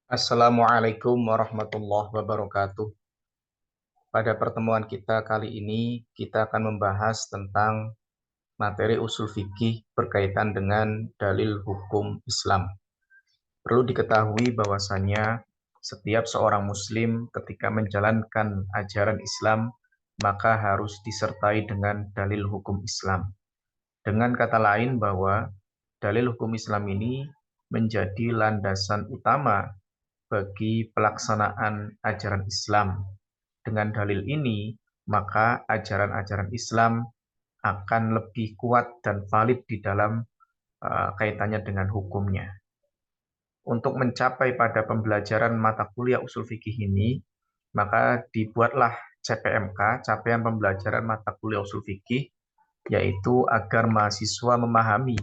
Assalamualaikum warahmatullahi wabarakatuh. Pada pertemuan kita kali ini, kita akan membahas tentang materi usul fikih berkaitan dengan dalil hukum Islam. Perlu diketahui bahwasanya setiap seorang muslim ketika menjalankan ajaran Islam, maka harus disertai dengan dalil hukum Islam. Dengan kata lain bahwa dalil hukum Islam ini menjadi landasan utama bagi pelaksanaan ajaran Islam. Dengan dalil ini, maka ajaran-ajaran Islam akan lebih kuat dan valid di dalam kaitannya dengan hukumnya. Untuk mencapai pada pembelajaran mata kuliah usul fikih ini, maka dibuatlah CPMK, Capaian Pembelajaran Mata Kuliah Usul Fikih, yaitu agar mahasiswa memahami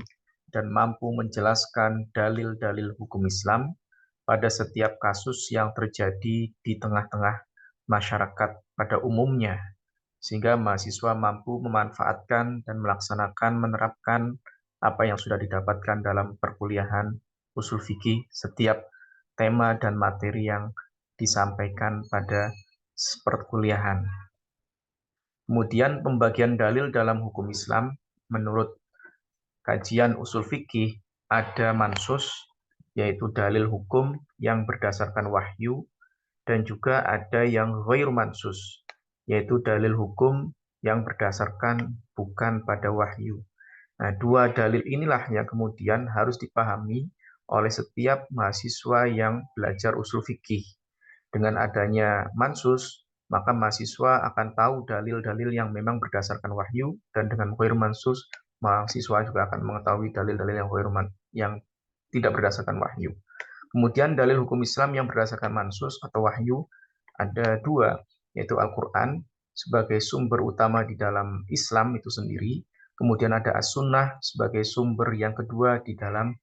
dan mampu menjelaskan dalil-dalil hukum Islam pada setiap kasus yang terjadi di tengah-tengah masyarakat pada umumnya, sehingga mahasiswa mampu memanfaatkan dan menerapkan apa yang sudah didapatkan dalam perkuliahan usul fikih setiap tema dan materi yang disampaikan pada perkuliahan. Kemudian pembagian dalil dalam hukum Islam menurut kajian usul fikih ada mansus, yaitu dalil hukum yang berdasarkan wahyu, dan juga ada yang ghair mansus, yaitu dalil hukum yang berdasarkan bukan pada wahyu. Nah, dua dalil inilah yang kemudian harus dipahami oleh setiap mahasiswa yang belajar usul fikih. Dengan adanya mansus, maka mahasiswa akan tahu dalil-dalil yang memang berdasarkan wahyu, dan dengan ghair mansus, mahasiswa juga akan mengetahui dalil-dalil yang tidak berdasarkan wahyu. Kemudian dalil hukum Islam yang berdasarkan mansus atau wahyu ada dua, yaitu Al-Quran sebagai sumber utama di dalam Islam itu sendiri, kemudian ada As-Sunnah sebagai sumber yang kedua di dalam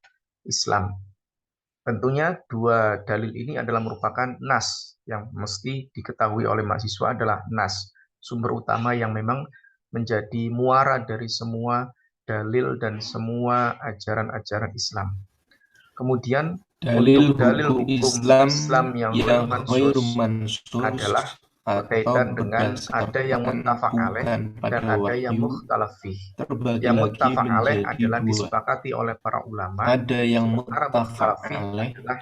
Islam. Tentunya dua dalil ini adalah merupakan nas yang mesti diketahui oleh mahasiswa adalah nas, sumber utama yang memang menjadi muara dari semua dalil dan semua ajaran-ajaran Islam. Kemudian Dalil untuk dalil hukum hukum Islam Islam yang yang mansus ghairu mansus adalah atau berkaitan dengan ada yang berdasarkan muttafaq alaih bukan dan pada ada yang wahyu mukhtalaf fih. terbagi Yang lagi muttafaq alaih menjadi adalah dua. disepakati oleh para ulama, Ada yang sementara muttafaq mukhtalaf fih alaih adalah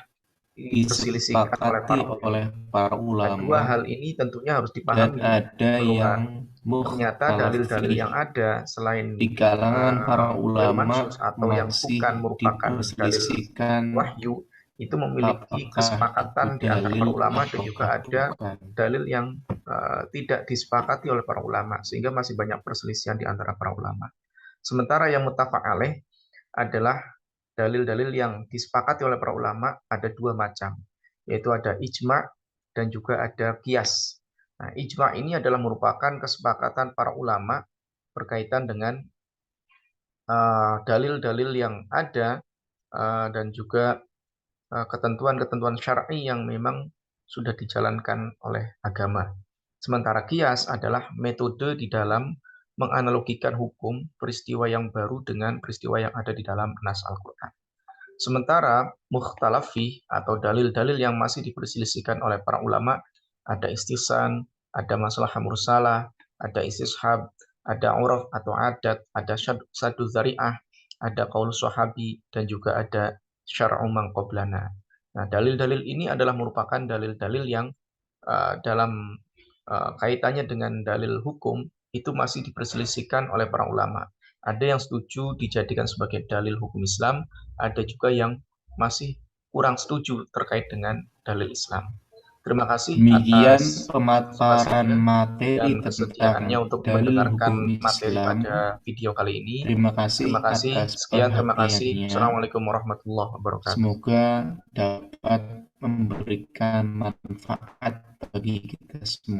diperselisihkan oleh disepakati para ulama. oleh para Nah, dua ulama hal ini tentunya harus dan dipahami ada bahwa yang ternyata mukhtalaf dalil-dalil fiih. yang ada selain Di kalangan para ghair ulama mansus atau yang masih bukan merupakan dalil diperselisihkan wahyu, itu memiliki apakah itu kesepakatan di antara dalil para ulama, dan juga ataukah ada bukan. dalil yang tidak disepakati oleh para ulama, sehingga masih banyak perselisihan di antara para ulama. Sementara yang muttafaq alaih adalah dalil-dalil yang disepakati oleh para ulama, ada dua macam, yaitu ada ijma' dan juga ada qiyas. Nah, ijma' ini adalah merupakan kesepakatan para ulama berkaitan dengan dalil-dalil yang ada, dan juga ketentuan-ketentuan syar'i yang memang sudah dijalankan oleh agama. Sementara kias adalah metode di dalam menganalogikan hukum peristiwa yang baru dengan peristiwa yang ada di dalam nas Al-Quran. Sementara mukhtalafi atau dalil-dalil yang masih diperselisihkan oleh para ulama, ada istihsan, ada masalah mursalah, ada istishab, ada uraf atau adat, ada sadu zari'ah, ada qaul sahabi, dan juga ada syar'u man qablana. Nah, dalil-dalil ini adalah merupakan dalil-dalil yang dalam kaitannya dengan dalil hukum itu masih diperselisihkan oleh para ulama. Ada yang setuju dijadikan sebagai dalil hukum Islam, ada juga yang masih kurang setuju terkait dengan dalil Islam. Terima kasih Demikian atas pemaparan partisipasinya materi dan tentang kesediaannya untuk dalil hukum mendengarkan materi Islam. pada video kali ini. Terima kasih Terima kasih. atas Sekian, terima kasih. perhatiannya. Assalamualaikum warahmatullahi wabarakatuh. Semoga dapat memberikan manfaat bagi kita semua.